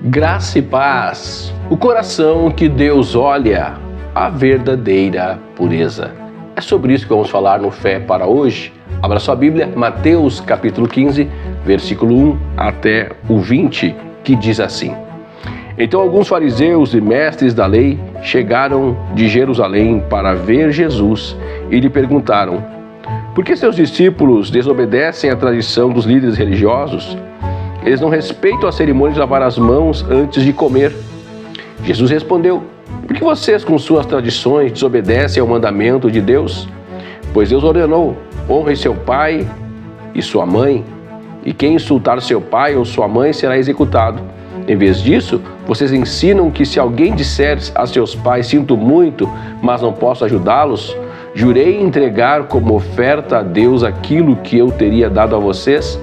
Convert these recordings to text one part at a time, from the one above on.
Graça e paz. O coração que Deus olha, a verdadeira pureza. É sobre isso que vamos falar no Fé para hoje. Abra sua Bíblia, Mateus capítulo 15, versículo 1 até o 20, que diz assim: Então alguns fariseus e mestres da lei chegaram de Jerusalém para ver Jesus e lhe perguntaram: Por que seus discípulos desobedecem à tradição dos líderes religiosos? Eles não respeitam a cerimônia de lavar as mãos antes de comer. Jesus respondeu: Por que vocês, com suas tradições, desobedecem ao mandamento de Deus? Pois Deus ordenou: honre seu pai e sua mãe, e quem insultar seu pai ou sua mãe será executado. Em vez disso, vocês ensinam que se alguém disser a seus pais: sinto muito, mas não posso ajudá-los, jurei entregar como oferta a Deus aquilo que eu teria dado a vocês,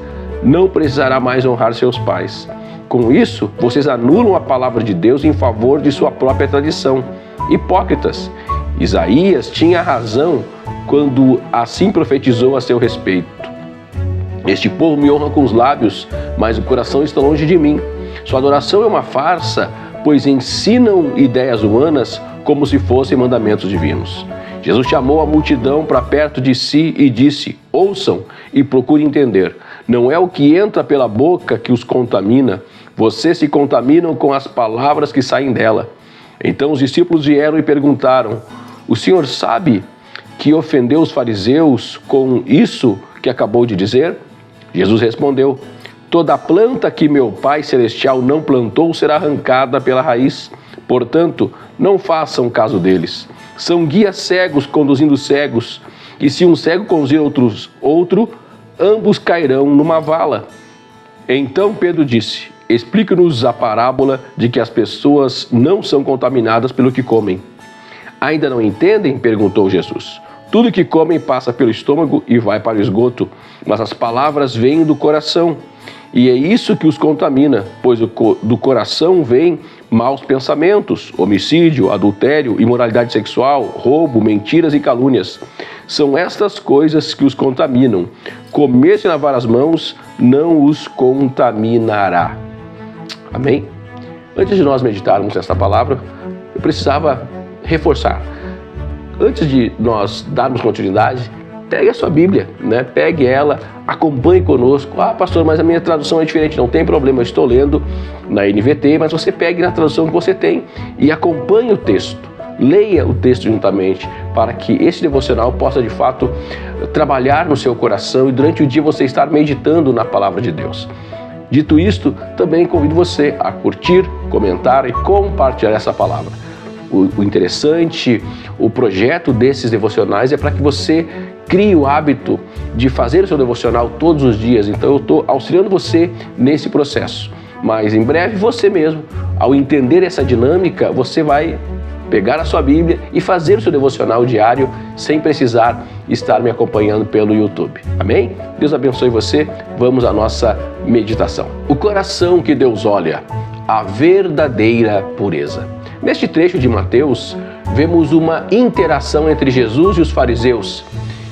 não precisará mais honrar seus pais. Com isso, vocês anulam a palavra de Deus em favor de sua própria tradição. Hipócritas! Isaías tinha razão quando assim profetizou a seu respeito. Este povo me honra com os lábios, mas o coração está longe de mim. Sua adoração é uma farsa, pois ensinam ideias humanas como se fossem mandamentos divinos. Jesus chamou a multidão para perto de si e disse: Ouçam e procurem entender. Não é o que entra pela boca que os contamina. Vocês se contaminam com as palavras que saem dela. Então os discípulos vieram e perguntaram: O senhor sabe que ofendeu os fariseus com isso que acabou de dizer? Jesus respondeu: Toda planta que meu Pai Celestial não plantou será arrancada pela raiz. Portanto, não façam caso deles. São guias cegos conduzindo cegos, e se um cego conduzir outro, ambos cairão numa vala. Então Pedro disse: Explique-nos a parábola de que as pessoas não são contaminadas pelo que comem. Ainda não entendem? Perguntou Jesus. Tudo que comem passa pelo estômago e vai para o esgoto, mas as palavras vêm do coração. E é isso que os contamina, pois do coração vêm maus pensamentos, homicídio, adultério, imoralidade sexual, roubo, mentiras e calúnias. São estas coisas que os contaminam. Comer sem lavar as mãos não os contaminará. Amém? Antes de nós meditarmos nesta palavra, eu precisava reforçar. Antes de nós darmos continuidade, pegue a sua Bíblia, Pegue ela, acompanhe conosco. Ah, pastor, mas a minha tradução é diferente. Não tem problema, eu estou lendo na NVT, mas você pegue na tradução que você tem e acompanhe o texto. Leia o texto juntamente, para que esse devocional possa, de fato, trabalhar no seu coração e durante o dia você estar meditando na palavra de Deus. Dito isto, também convido você a curtir, comentar e compartilhar essa palavra. O interessante, o projeto desses devocionais é para que você crie o hábito de fazer o seu devocional todos os dias. Então eu estou auxiliando você nesse processo. Mas em breve você mesmo, ao entender essa dinâmica, você vai pegar a sua Bíblia e fazer o seu devocional diário sem precisar estar me acompanhando pelo YouTube. Amém? Deus abençoe você. Vamos à nossa meditação. O coração que Deus olha, a verdadeira pureza. Neste trecho de Mateus, vemos uma interação entre Jesus e os fariseus,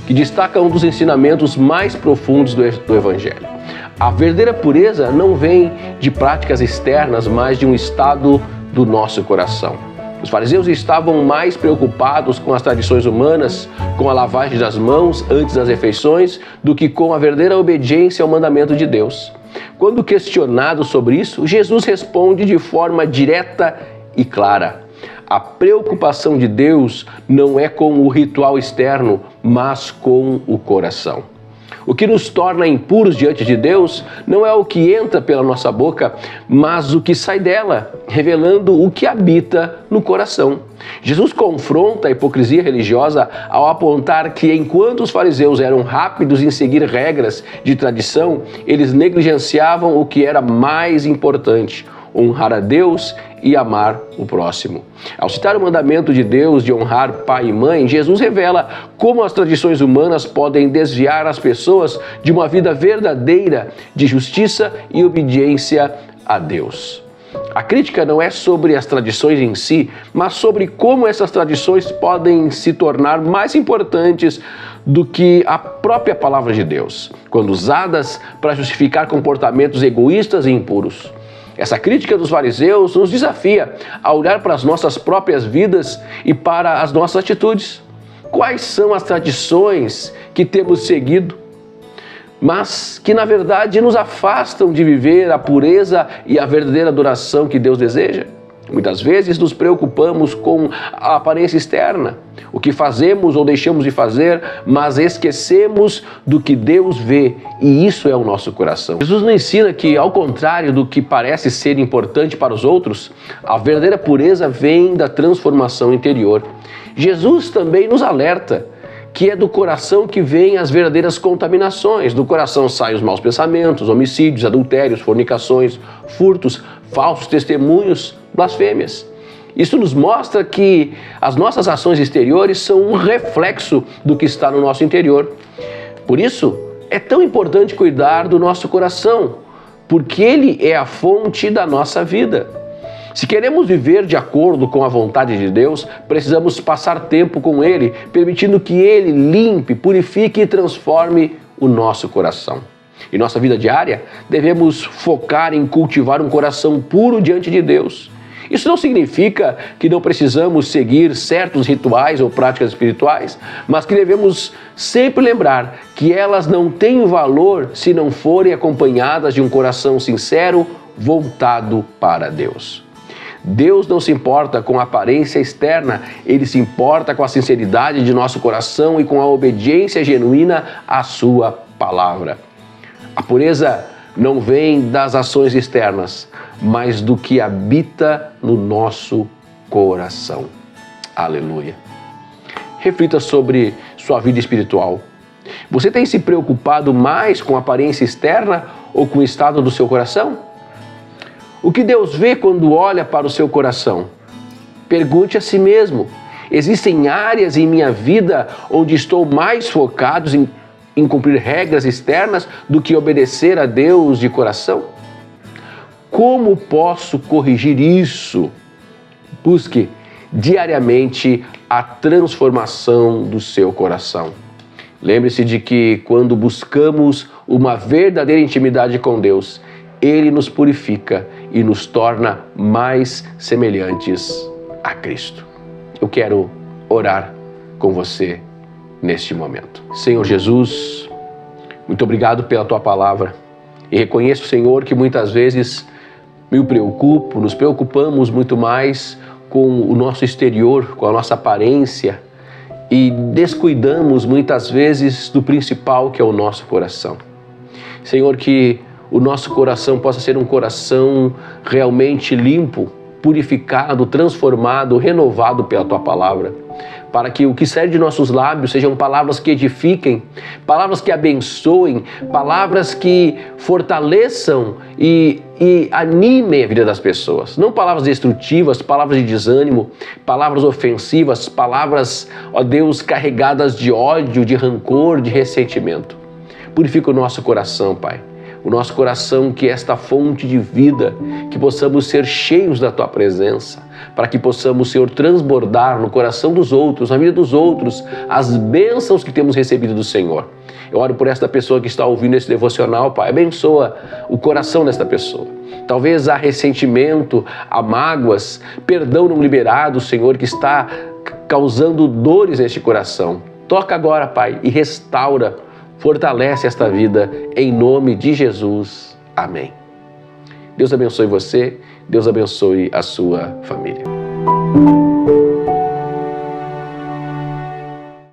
que destaca um dos ensinamentos mais profundos do Evangelho. A verdadeira pureza não vem de práticas externas, mas de um estado do nosso coração. Os fariseus estavam mais preocupados com as tradições humanas, com a lavagem das mãos antes das refeições, do que com a verdadeira obediência ao mandamento de Deus. Quando questionado sobre isso, Jesus responde de forma direta e clara. A preocupação de Deus não é com o ritual externo, mas com o coração. O que nos torna impuros diante de Deus não é o que entra pela nossa boca, mas o que sai dela, revelando o que habita no coração. Jesus confronta a hipocrisia religiosa ao apontar que, enquanto os fariseus eram rápidos em seguir regras de tradição, eles negligenciavam o que era mais importante: honrar a Deus e amar o próximo. Ao citar o mandamento de Deus de honrar pai e mãe, Jesus revela como as tradições humanas podem desviar as pessoas de uma vida verdadeira de justiça e obediência a Deus. A crítica não é sobre as tradições em si, mas sobre como essas tradições podem se tornar mais importantes do que a própria palavra de Deus, quando usadas para justificar comportamentos egoístas e impuros. Essa crítica dos fariseus nos desafia a olhar para as nossas próprias vidas e para as nossas atitudes. Quais são as tradições que temos seguido, mas que na verdade nos afastam de viver a pureza e a verdadeira adoração que Deus deseja? Muitas vezes nos preocupamos com a aparência externa, o que fazemos ou deixamos de fazer, mas esquecemos do que Deus vê, e isso é o nosso coração. Jesus nos ensina que, ao contrário do que parece ser importante para os outros, a verdadeira pureza vem da transformação interior. Jesus também nos alerta que é do coração que vêm as verdadeiras contaminações. Do coração saem os maus pensamentos, homicídios, adultérios, fornicações, furtos, falsos testemunhos, blasfêmias. Isso nos mostra que as nossas ações exteriores são um reflexo do que está no nosso interior. Por isso, é tão importante cuidar do nosso coração, porque ele é a fonte da nossa vida. Se queremos viver de acordo com a vontade de Deus, precisamos passar tempo com Ele, permitindo que Ele limpe, purifique e transforme o nosso coração. Em nossa vida diária, devemos focar em cultivar um coração puro diante de Deus. Isso não significa que não precisamos seguir certos rituais ou práticas espirituais, mas que devemos sempre lembrar que elas não têm valor se não forem acompanhadas de um coração sincero, voltado para Deus. Deus não se importa com a aparência externa, Ele se importa com a sinceridade de nosso coração e com a obediência genuína à sua palavra. A pureza não vem das ações externas, mas do que habita no nosso coração. Aleluia. Reflita sobre sua vida espiritual. Você tem se preocupado mais com a aparência externa ou com o estado do seu coração? O que Deus vê quando olha para o seu coração? Pergunte a si mesmo: existem áreas em minha vida onde estou mais focado em cumprir regras externas do que obedecer a Deus de coração? Como posso corrigir isso? Busque diariamente a transformação do seu coração. Lembre-se de que quando buscamos uma verdadeira intimidade com Deus, Ele nos purifica e nos torna mais semelhantes a Cristo. Eu quero orar com você neste momento. Senhor Jesus, muito obrigado pela Tua palavra. E reconheço, Senhor, que muitas vezes nos preocupamos muito mais com o nosso exterior, com a nossa aparência, e descuidamos muitas vezes do principal, que é o nosso coração. Senhor, que o nosso coração possa ser um coração realmente limpo, purificado, transformado, renovado pela Tua palavra, para que o que sai de nossos lábios sejam palavras que edifiquem, palavras que abençoem, palavras que fortaleçam e animem a vida das pessoas. Não palavras destrutivas, palavras de desânimo, palavras ofensivas, palavras, ó Deus, carregadas de ódio, de rancor, de ressentimento. Purifica o nosso coração, Pai. O nosso coração, que é esta fonte de vida, que possamos ser cheios da Tua presença, para que possamos, Senhor, transbordar no coração dos outros, na vida dos outros, as bênçãos que temos recebido do Senhor. Eu oro por esta pessoa que está ouvindo esse devocional, Pai. Abençoa o coração desta pessoa. Talvez há ressentimento, há mágoas, perdão não liberado, Senhor, que está causando dores neste coração. Toca agora, Pai, e restaura, fortalece esta vida, em nome de Jesus. Amém. Deus abençoe você, Deus abençoe a sua família.